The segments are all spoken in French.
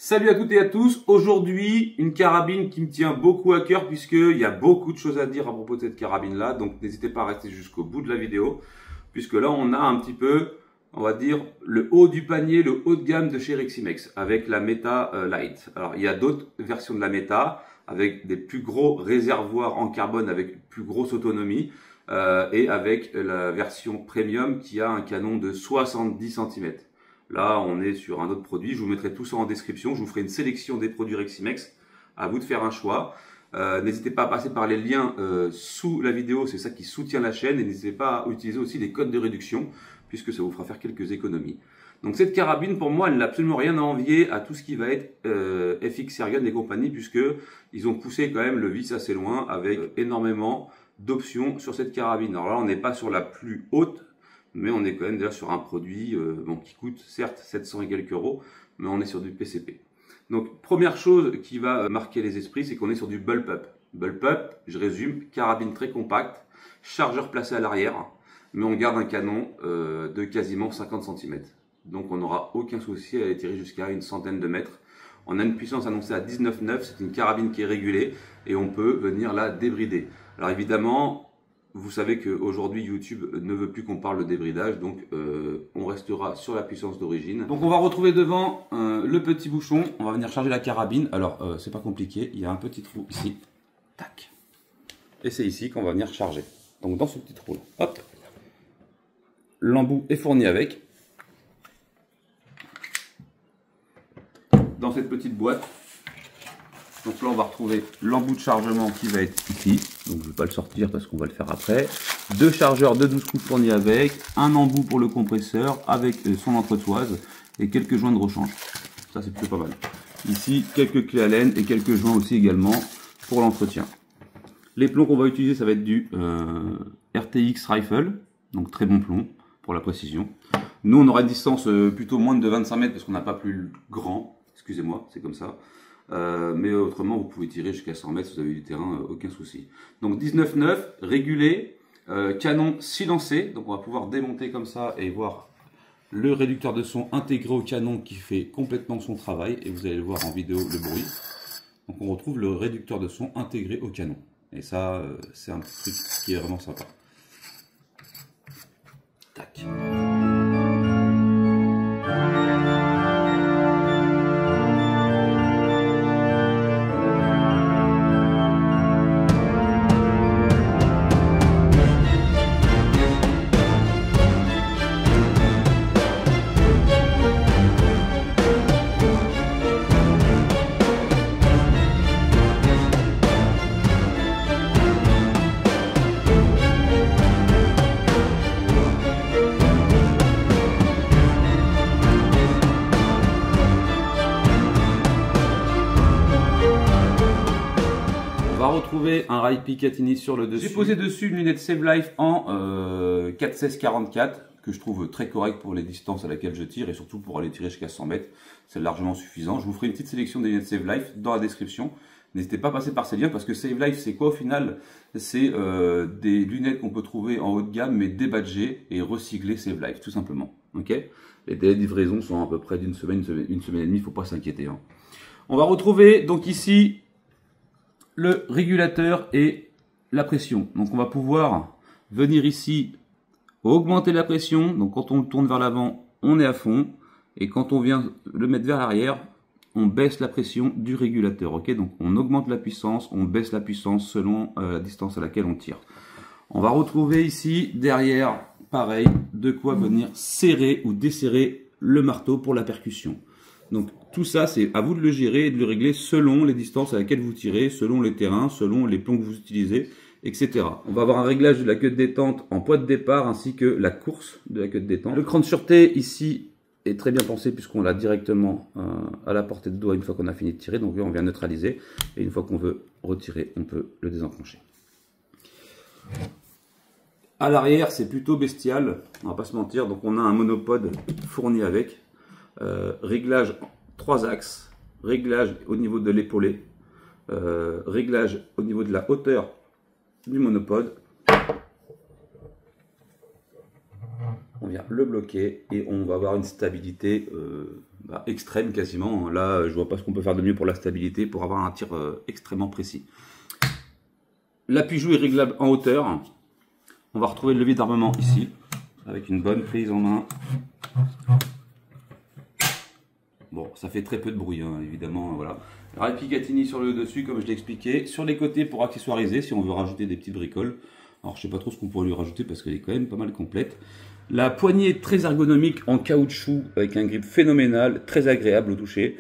Salut à toutes et à tous. Aujourd'hui, une carabine qui me tient beaucoup à cœur puisqu'il y a beaucoup de choses à dire à propos de cette carabine-là. Donc, n'hésitez pas à rester jusqu'au bout de la vidéo puisque là, on a un petit peu, on va dire, le haut du panier, le haut de gamme de chez Reximex avec la Meta Lite. Alors, il y a d'autres versions de la Meta avec des plus gros réservoirs en carbone avec plus grosse autonomie et avec la version premium qui a un canon de 70 cm. Là, on est sur un autre produit. Je vous mettrai tout ça en description. Je vous ferai une sélection des produits Reximex. À vous de faire un choix. N'hésitez pas à passer par les liens sous la vidéo. C'est ça qui soutient la chaîne. Et n'hésitez pas à utiliser aussi les codes de réduction puisque ça vous fera faire quelques économies. Donc cette carabine, pour moi, elle n'a absolument rien à envier à tout ce qui va être FX Airgun et compagnie puisque ils ont poussé quand même le vice assez loin avec énormément d'options sur cette carabine. Alors là, on n'est pas sur la plus haute, mais on est quand même déjà sur un produit qui coûte certes 700 et quelques euros, mais on est sur du PCP. Donc première chose qui va marquer les esprits, c'est qu'on est sur du bullpup. Bullpup, je résume, carabine très compacte, chargeur placé à l'arrière, mais on garde un canon de quasiment 50 cm. Donc on n'aura aucun souci à aller tirer jusqu'à une centaine de mètres. On a une puissance annoncée à 19,9, c'est une carabine qui est régulée et on peut venir la débrider. Alors évidemment, vous savez qu'aujourd'hui YouTube ne veut plus qu'on parle de débridage, donc on restera sur la puissance d'origine. Donc on va retrouver devant le petit bouchon, on va venir charger la carabine. Alors c'est pas compliqué, il y a un petit trou ici, tac. Et c'est ici qu'on va venir charger. Donc dans ce petit trou là, hop, l'embout est fourni avec. Dans cette petite boîte. Donc là on va retrouver l'embout de chargement qui va être ici, donc je ne vais pas le sortir parce qu'on va le faire après. Deux chargeurs de 12 coups fournis avec, un embout pour le compresseur avec son entretoise et quelques joints de rechange. Ça c'est plutôt pas mal. Ici quelques clés à laine et quelques joints aussi également pour l'entretien. Les plombs qu'on va utiliser, ça va être du RTX Rifle, donc très bon plomb pour la précision. Nous on aura une distance plutôt moins de 25 mètres parce qu'on n'a pas plus grand, excusez-moi, c'est comme ça. Mais autrement vous pouvez tirer jusqu'à 100 mètres si vous avez du terrain, aucun souci. Donc 19,9 régulé, canon silencé, donc on va pouvoir démonter comme ça et voir le réducteur de son intégré au canon qui fait complètement son travail, et vous allez le voir en vidéo le bruit. Donc on retrouve le réducteur de son intégré au canon, et ça c'est un truc qui est vraiment sympa. Tac. On va retrouver un rail Picatinny sur le dessus. J'ai posé dessus une lunette Save Life en 4,16-44 que je trouve très correct pour les distances à laquelle je tire et surtout pour aller tirer jusqu'à 100 mètres. C'est largement suffisant. Je vous ferai une petite sélection des lunettes Save Life dans la description. N'hésitez pas à passer par ces liens parce que Save Life c'est quoi au final? C'est des lunettes qu'on peut trouver en haut de gamme mais débadgées et recyclées Save Life tout simplement. Okay, les délais de livraison sont à peu près d'une semaine, une semaine et demie, il ne faut pas s'inquiéter. Hein. On va retrouver donc ici le régulateur et la pression. Donc on va pouvoir venir ici augmenter la pression. Donc quand on le tourne vers l'avant, on est à fond. Et quand on vient le mettre vers l'arrière, on baisse la pression du régulateur. Ok, donc on augmente la puissance, on baisse la puissance selon la distance à laquelle on tire. On va retrouver ici derrière, pareil, de quoi venir serrer ou desserrer le marteau pour la percussion. Donc tout ça, c'est à vous de le gérer et de le régler selon les distances à laquelle vous tirez, selon les terrains, selon les plombs que vous utilisez, etc. On va avoir un réglage de la queue de détente en poids de départ ainsi que la course de la queue de détente. Le cran de sûreté ici est très bien pensé puisqu'on l'a directement à la portée de doigt une fois qu'on a fini de tirer. Donc là, on vient neutraliser et une fois qu'on veut retirer, on peut le désenclencher. À l'arrière, c'est plutôt bestial, on va pas se mentir. Donc on a un monopode fourni avec. Réglage 3 axes, réglage au niveau de l'épaulé, réglage au niveau de la hauteur du monopode. On vient le bloquer et on va avoir une stabilité extrême quasiment. Là, je vois pas ce qu'on peut faire de mieux pour la stabilité, pour avoir un tir extrêmement précis. L'appui-joue est réglable en hauteur. On va retrouver le levier d'armement ici, avec une bonne prise en main. Bon, ça fait très peu de bruit, hein, évidemment, voilà. Rail Picatinny sur le dessus, comme je l'ai expliqué. Sur les côtés pour accessoiriser, si on veut rajouter des petites bricoles. Alors, je sais pas trop ce qu'on pourrait lui rajouter parce qu'elle est quand même pas mal complète. La poignée très ergonomique en caoutchouc, avec un grip phénoménal, très agréable au toucher.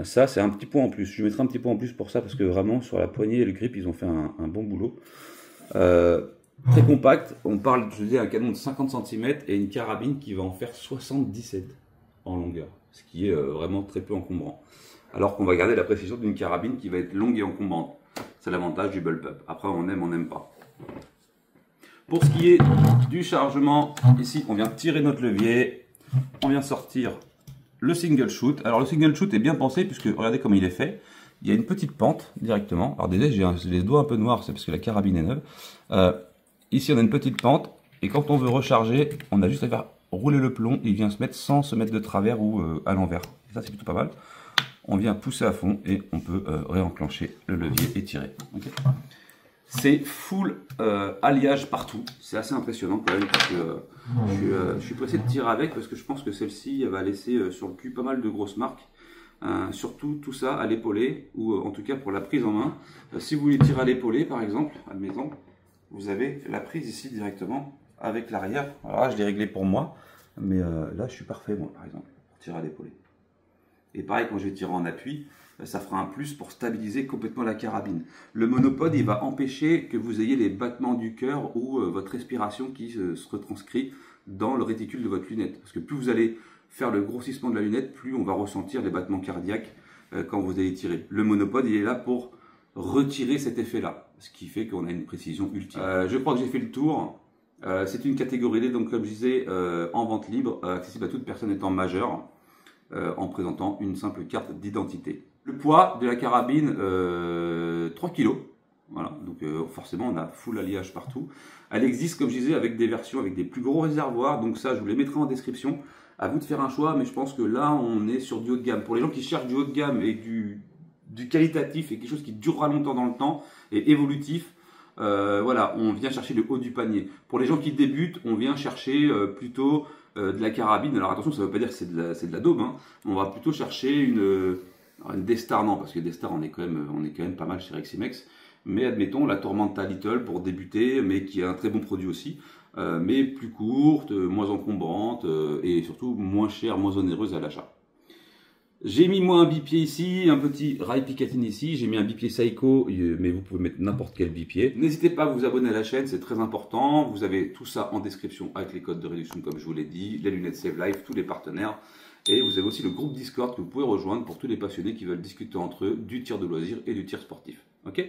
Ça, c'est un petit point en plus. Je mettrai un petit point en plus pour ça parce que vraiment, sur la poignée et le grip, ils ont fait un bon boulot. Très compact. On parle, je dis, un canon de 50 cm et une carabine qui va en faire 77 en longueur. Ce qui est vraiment très peu encombrant. Alors qu'on va garder la précision d'une carabine qui va être longue et encombrante. C'est l'avantage du bullpup. Après, on aime, on n'aime pas. Pour ce qui est du chargement, ici, on vient tirer notre levier. On vient sortir le single shoot. Alors, le single shoot est bien pensé puisque, regardez comme il est fait. Il y a une petite pente directement. Alors, déjà, j'ai les doigts un peu noirs, c'est parce que la carabine est neuve. Ici, on a une petite pente. Et quand on veut recharger, on a juste à faire rouler le plomb. Il vient se mettre sans se mettre de travers ou à l'envers. Ça, c'est plutôt pas mal. On vient pousser à fond et on peut réenclencher le levier et tirer. Okay. C'est full alliage partout. C'est assez impressionnant quand même. Parce que, je suis pressé de tirer avec parce que je pense que celle-ci va laisser sur le cul pas mal de grosses marques. Surtout tout ça à l'épaulé ou en tout cas pour la prise en main. Si vous voulez tirer à l'épaulé par exemple, admettons, vous avez la prise ici directement avec l'arrière. Alors là, je l'ai réglé pour moi, mais là je suis parfait moi par exemple pour tirer à l'épaulé. Et pareil, quand je vais tirer en appui, ça fera un plus pour stabiliser complètement la carabine. Le monopode, il va empêcher que vous ayez les battements du cœur ou votre respiration qui se retranscrit dans le réticule de votre lunette. Parce que plus vous allez faire le grossissement de la lunette, plus on va ressentir les battements cardiaques quand vous allez tirer. Le monopode, il est là pour retirer cet effet-là, ce qui fait qu'on a une précision ultime. Je crois que j'ai fait le tour. C'est une catégorie D, donc comme je disais, en vente libre, accessible à toute personne étant majeure. En présentant une simple carte d'identité. Le poids de la carabine, 3 kg. Voilà, donc forcément on a full alliage partout. Elle existe, comme je disais, avec des versions avec des plus gros réservoirs. Donc ça, je vous les mettrai en description. À vous de faire un choix, mais je pense que là, on est sur du haut de gamme. Pour les gens qui cherchent du haut de gamme et du qualitatif et quelque chose qui durera longtemps dans le temps et évolutif, voilà, on vient chercher le haut du panier. Pour les gens qui débutent, on vient chercher plutôt de la carabine. Alors attention, ça ne veut pas dire que c'est de la daube, hein. On va plutôt chercher une D-Star, non, parce que D-Star, on est quand même pas mal chez Reximex. Mais admettons la Tormenta Little pour débuter, mais qui est un très bon produit aussi, mais plus courte, moins encombrante et surtout moins chère, moins onéreuse à l'achat. J'ai mis moi un bipied ici, un petit Rail Picatinny ici, j'ai mis un bipied Seiko, mais vous pouvez mettre n'importe quel bipied. N'hésitez pas à vous abonner à la chaîne, c'est très important. Vous avez tout ça en description avec les codes de réduction comme je vous l'ai dit, les lunettes Save Life, tous les partenaires. Et vous avez aussi le groupe Discord que vous pouvez rejoindre pour tous les passionnés qui veulent discuter entre eux du tir de loisir et du tir sportif. Ok ?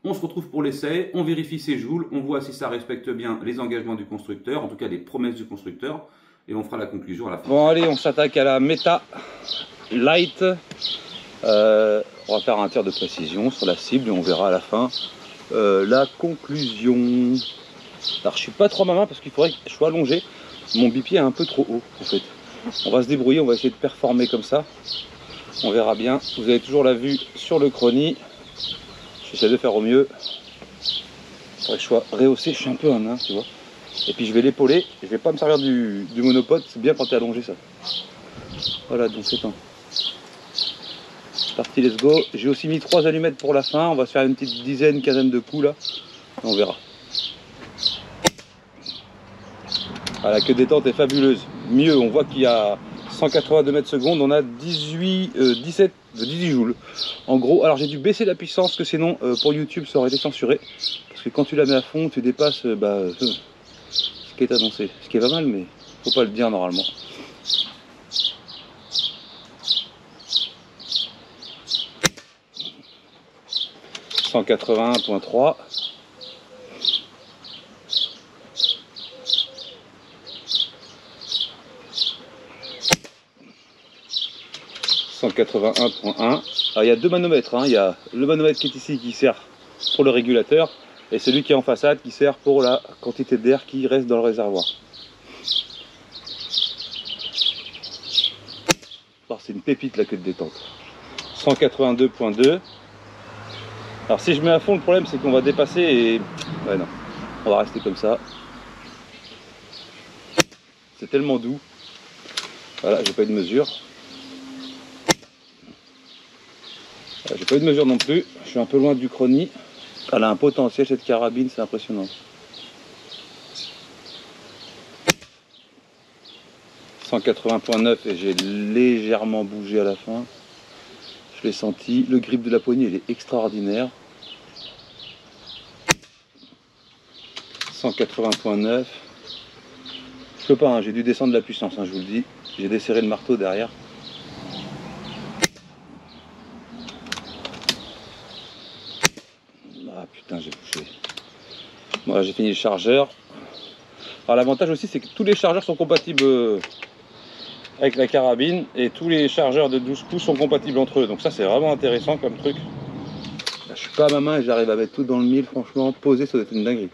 On se retrouve pour l'essai, on vérifie ses joules, on voit si ça respecte bien les engagements du constructeur, en tout cas les promesses du constructeur, et on fera la conclusion à la fin. Bon allez, on s'attaque à la méta light. On va faire un tir de précision sur la cible et on verra à la fin la conclusion. Alors je suis pas trop à ma main parce qu'il faudrait que je sois allongé. Mon bipied est un peu trop haut en fait. On va se débrouiller, on va essayer de performer comme ça. On verra bien. Vous avez toujours la vue sur le chronie. J'essaie de faire au mieux. Il faudrait que je sois rehaussé, je suis un peu un nain, tu vois. Et puis je vais l'épauler. Je vais pas me servir du monopode, c'est bien quand tu es allongé ça. Voilà, donc c'est un. C'est parti, let's go. J'ai aussi mis 3 allumettes pour la fin. On va se faire une petite dizaine, quinzaine de coups là. Et on verra. Ah, la queue détente est fabuleuse. Mieux, on voit qu'il y a 182 mètres secondes. On a 18 joules. En gros, alors j'ai dû baisser la puissance, que sinon pour YouTube ça aurait été censuré. Parce que quand tu la mets à fond, tu dépasses ce qui est annoncé. Ce qui est pas mal, mais faut pas le dire normalement. « 181.3 » 181.1. Alors il y a deux manomètres, hein. Il y a le manomètre qui est ici qui sert pour le régulateur et celui qui est en façade qui sert pour la quantité d'air qui reste dans le réservoir. Oh, c'est une pépite la queue de détente. 182.2. Alors si je mets à fond, le problème c'est qu'on va dépasser et... Ouais non, on va rester comme ça. C'est tellement doux. Voilà, j'ai pas eu de mesure. Voilà, j'ai pas eu de mesure non plus. Je suis un peu loin du chrony. Elle a un potentiel cette carabine, c'est impressionnant. 180.9 et j'ai légèrement bougé à la fin. Je l'ai senti. Le grip de la poignée, il est extraordinaire. 180.9. Je peux pas, hein, j'ai dû descendre la puissance, hein, je vous le dis. J'ai desserré le marteau derrière. Ah putain, j'ai bouché. Voilà, j'ai fini le chargeur. Alors l'avantage aussi, c'est que tous les chargeurs sont compatibles avec la carabine et tous les chargeurs de 12 pouces sont compatibles entre eux. Donc ça, c'est vraiment intéressant comme truc. Là, je suis pas à ma main et j'arrive à mettre tout dans le mille. Franchement, poser, ça doit être une dinguerie.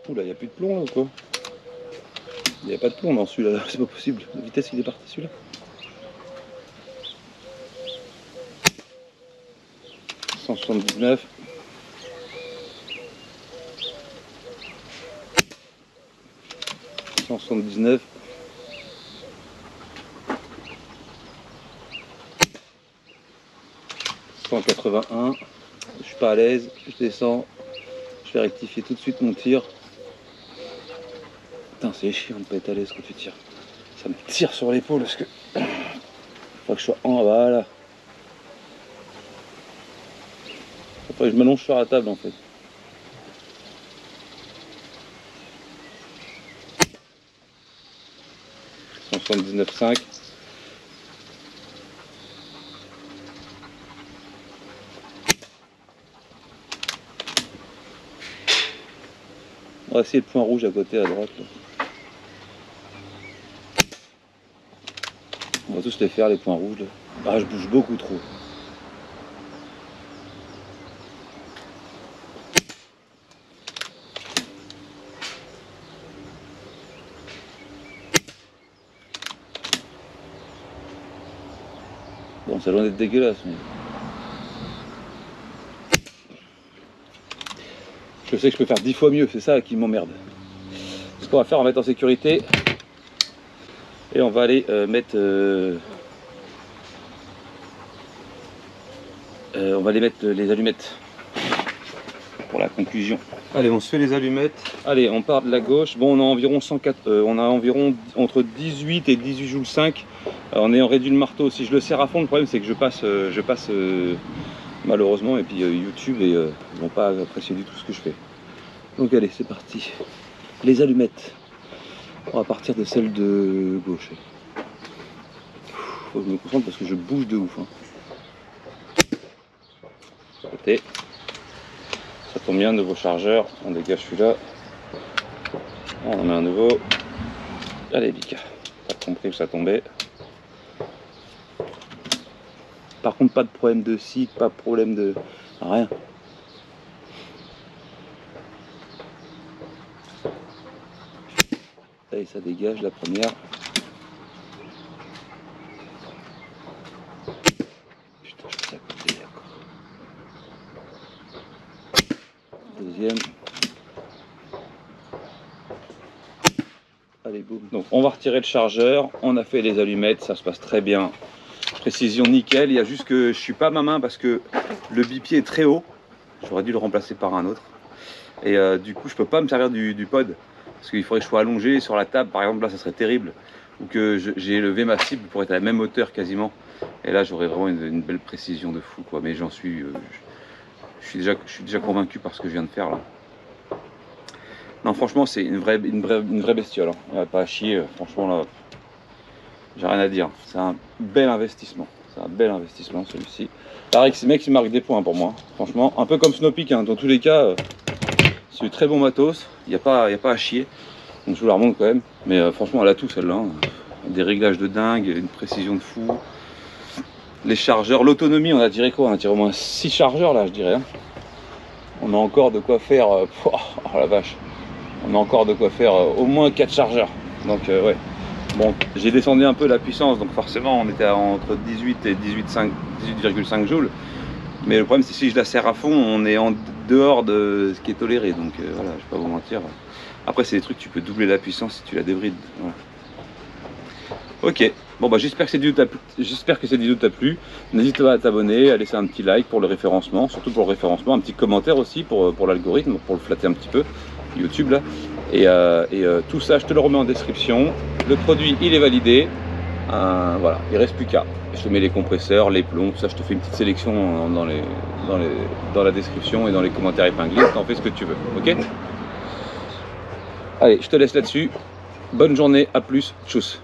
Oula, il n'y a plus de plomb là ou quoi? Il n'y a pas de plomb dans celui-là, c'est pas possible. La vitesse, il est parti celui-là. 179. 179. 181. Je suis pas à l'aise, je descends. Je vais rectifier tout de suite mon tir. Putain, c'est chiant de pas être à l'aise quand tu tires. Ça me tire sur l'épaule parce que faut que je sois en voilà. Après je m'allonge sur la table en fait. « 179.5 ». On va essayer le point rouge à côté à droite. Là. On va tous les faire les points rouges. Là. Ah, je bouge beaucoup trop. Bon, c'est loin d'être dégueulasse. Mais... je sais que je peux faire 10 fois mieux, c'est ça qui m'emmerde. Ce qu'on va faire, on va mettre en sécurité. Et on va aller mettre... on va aller mettre les allumettes. Pour la conclusion. Allez, on se fait les allumettes. Allez, on part de la gauche. Bon, on a environ 104, on a environ entre 18 et 18 joules 5. En ayant réduit le marteau, si je le serre à fond, le problème c'est que je passe malheureusement, et puis YouTube et ils vont pas apprécier du tout ce que je fais. Donc allez, c'est parti. Les allumettes. On va partir de celle de gauche. Faut que je me concentre parce que je bouge de ouf. Hein. Côté. Ça tombe bien, nouveau chargeur. On dégage celui-là. On en met un nouveau. Allez, Bika. Pas compris où ça tombait. Par contre, pas de problème de cycle, pas de problème de... rien. Allez, ça dégage la première. Putain, je fais ça côté, d'accord. Deuxième. Allez, boum. Donc, on va retirer le chargeur. On a fait les allumettes, ça se passe très bien. Précision nickel. Il y a juste que je suis pas à ma main parce que le bipied est très haut. J'aurais dû le remplacer par un autre. Et du coup, je peux pas me servir du pod. Parce qu'il faudrait que je sois allongé sur la table, par exemple, là, ça serait terrible. Ou que j'ai élevé ma cible pour être à la même hauteur quasiment. Et là, j'aurais vraiment une belle précision de fou, quoi. Mais j'en suis... je suis déjà convaincu par ce que je viens de faire, là. Non, franchement, c'est une vraie bestiole. Hein. Pas à chier, franchement, là, j'ai rien à dire. C'est un bel investissement. C'est un bel investissement, celui-ci. Pareil que ces mecs, ils marquent des points pour moi. Franchement, un peu comme Snowpeak, hein. Dans tous les cas... c'est du très bon matos, il n'y a pas à chier. Donc je vous la remonte quand même. Mais franchement, elle a tout celle-là. Hein. Des réglages de dingue, une précision de fou. Les chargeurs, l'autonomie, on a tiré quoi? On a tiré au moins 6 chargeurs là, je dirais. Hein. On a encore de quoi faire. Oh la vache. On a encore de quoi faire au moins 4 chargeurs. Donc ouais. Bon, j'ai descendu un peu la puissance, donc forcément on était entre 18 et 18,5 joules. Mais le problème c'est que si je la serre à fond, on est en dehors de ce qui est toléré. Donc voilà, je vais pas vous mentir. Après c'est des trucs, tu peux doubler la puissance si tu la débrides. Voilà. Ok, bon bah j'espère que cette vidéo t'a plu. N'hésite pas à t'abonner, à laisser un petit like pour le référencement, surtout pour le référencement, un petit commentaire aussi pour l'algorithme, pour le flatter un petit peu, YouTube là. Et tout ça, je te le remets en description. Le produit, il est validé. Voilà, il reste plus qu'à. Je te mets les compresseurs, les plombs, tout ça. Je te fais une petite sélection dans la description et dans les commentaires épinglés. T'en fais ce que tu veux, ok? Allez, je te laisse là-dessus. Bonne journée, à plus, tchuss.